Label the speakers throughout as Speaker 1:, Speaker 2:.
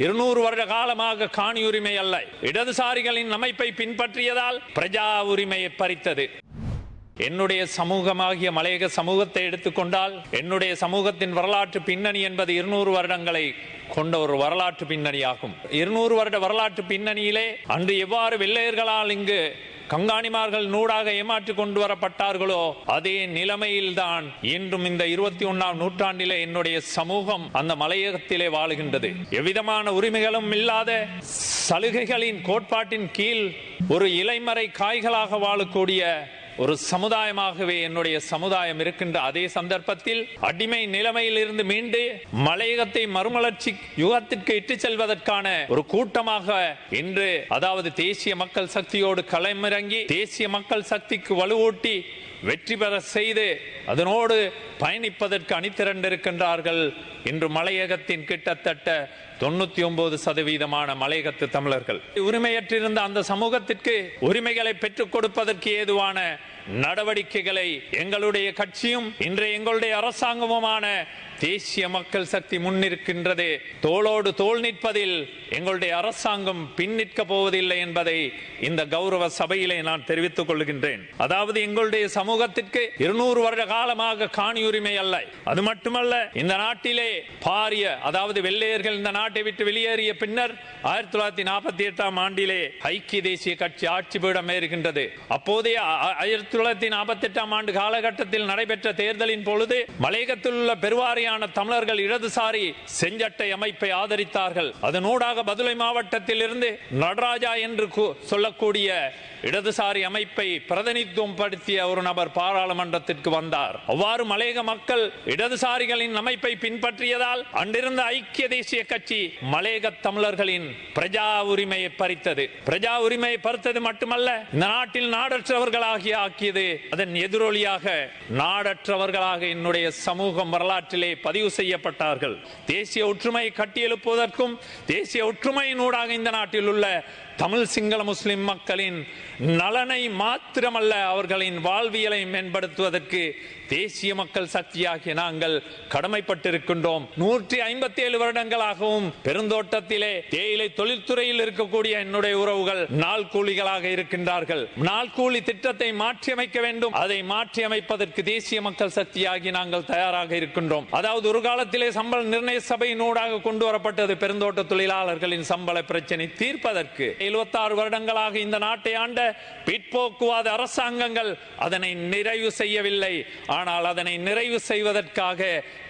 Speaker 1: 200 வருட காலமாக காணி உரிமை அல்ல, இடதுசாரிகளின் அமைப்பை பின்பற்றியதால் பிரஜா உரிமையை பறித்தது. என்னுடைய சமூகமாகிய மலையக சமூகத்தை எடுத்துக்கொண்டால், என்னுடைய சமூகத்தின் வரலாற்று பின்னணி என்பது 200 வருடங்களை கொண்ட ஒரு வரலாற்று பின்னணியாகும். 200 வருட வரலாற்று பின்னணியிலே அன்று எவ்வாறு வெள்ளையர்களால் இங்கு கங்காணிமார்கள் நூடாக ஏமாற்றி கொண்டு வரப்பட்டார்களோ அதே நிலைமையில்தான் இன்றும் இந்த 21ஆம் நூற்றாண்டிலே என்னுடைய சமூகம் அந்த மலையகத்திலே வாழுகின்றது. எவ்விதமான உரிமைகளும் இல்லாத சலுகைகளின் கோட்பாட்டின் கீழ் ஒரு இலைமறை காய்களாக வாழக்கூடிய ஒரு சமுதாயமாகவே என்னுடைய சமுதாயம் இருக்கின்ற அதே சந்தர்ப்பத்தில் அடிமை நிலைமையில் இருந்து மீண்டு மலையகத்தை மறுமலர்ச்சி யுகத்திற்கு இட்டு செல்வதற்கான ஒரு கூட்டமாக இன்று, அதாவது தேசிய மக்கள் சக்தியோடு களமிறங்கி தேசிய மக்கள் சக்திக்கு வலுவூட்டி வெற்றி பெற செய்து அதனோடு பயணிப்பதற்கு அணிதிரண்டிருக்கின்றார்கள். இன்று மலையகத்தின் கிட்டத்தட்ட 99% மலையகத்து தமிழர்கள். உரிமையற்றிருந்த அந்த சமூகத்திற்கு உரிமைகளை பெற்றுக் கொடுப்பதற்கு ஏதுவான நடவடிக்கைகளை எங்களுடைய கட்சியும் இன்றைய எங்களுடைய அரசாங்கமுமான தேசிய மக்கள் சக்தி முன்னிற்கின்றது. தோளோடு தோள் நிற்பதில் எங்களுடைய அரசாங்கம் பின் நிற்க போவதில்லை என்பதை இந்த கௌரவ சபையிலே நான் தெரிவித்துக் கொள்கின்றேன். அதாவது எங்களுடைய சமூகத்திற்கு 200 வருட காலமாக காணி உரிமை அல்ல, அது மட்டுமல்ல, இந்த நாட்டிலே பாரிய, அதாவது வெள்ளையர்கள் இந்த நாட்டை விட்டு வெளியேறிய பின்னர் 1948ஆம் ஆண்டிலே ஐக்கிய தேசிய கட்சி ஆட்சி பீடம் ஏறுகின்றது. அப்போதே 1948ஆம் ஆண்டு காலகட்டத்தில் நடைபெற்ற தேர்தலின் பொழுது மலையகத்தில் உள்ள பெருவாரியான தமிழர்கள் இடதுசாரி செஞ்சட்டை அமைப்பை ஆதரித்தார்கள். அதனூடாக பதுளை மாவட்டத்தில் இருந்து நடராஜா என்று சொல்லக்கூடிய இடதுசாரி அமைப்பை பிரதிநிதித்துவம் படுத்திய ஒரு நபர் பாராளுமன்றத்திற்கு வந்தார். அவ்வாறு மலையக மக்கள் இடதுசாரிகளின் அமைப்பை பின்பற்றியதால் அன்றிருந்த ஐக்கிய தேசிய கட்சி மலையக தமிழர்களின் பிரஜா உரிமையை பறித்தது. பிரஜா உரிமையை பறித்தது மட்டுமல்ல, இந்த நாட்டில் நாடற்றவர்களாகிய ஆக்கியது. அதன் எதிரொலியாக நாடற்றவர்களாக என்னுடைய சமூகம் வரலாற்றிலே பதிவு செய்யப்பட்டார்கள். தேசிய ஒற்றுமையை கட்டியெழுப்புவதற்கும் தேசிய ஒற்றுமையினூடாக இந்த நாட்டில் உள்ள தமிழ் சிங்கள முஸ்லிம் மக்களின் நலனை மாத்திரமல்ல அவர்களின் வாழ்வியலை மேம்படுத்துவதற்கு தேசிய மக்கள் சக்தியாகிய நாங்கள் கடமைப்பட்டிருக்கின்றோம். 157 வருடங்களாகவும் பெருந்தோட்டத்திலே தேயிலை தொழில்துறையில் இருக்கக்கூடிய என்னுடைய உறவுகள் நாள் கூலிகளாக இருக்கின்றார்கள். நாள் கூலி திட்டத்தை மாற்றியமைக்க வேண்டும். அதை மாற்றியமைப்பதற்கு தேசிய மக்கள் சக்தியாகி நாங்கள் தயாராக இருக்கின்றோம். அதாவது ஒரு காலத்திலே சம்பள நிர்ணய சபையினூடாக கொண்டு வரப்பட்டது பெருந்தோட்ட தொழிலாளர்களின் சம்பள பிரச்சனை தீர்ப்பதற்கு. 76 வருடங்களாக இந்த நாட்டை ஆண்ட பிற்போக்குவாத அரசாங்கங்கள் அதனை நிறைவு செய்யவில்லை. ஆனால் அதனை நிறைவு செய்வதற்காக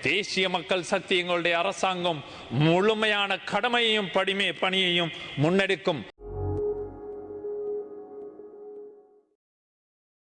Speaker 1: தேசிய மக்கள் சக்தி எங்களுடைய அரசாங்கம் முழுமையான கடமையையும் பணியையும் முன்னெடுக்கும்.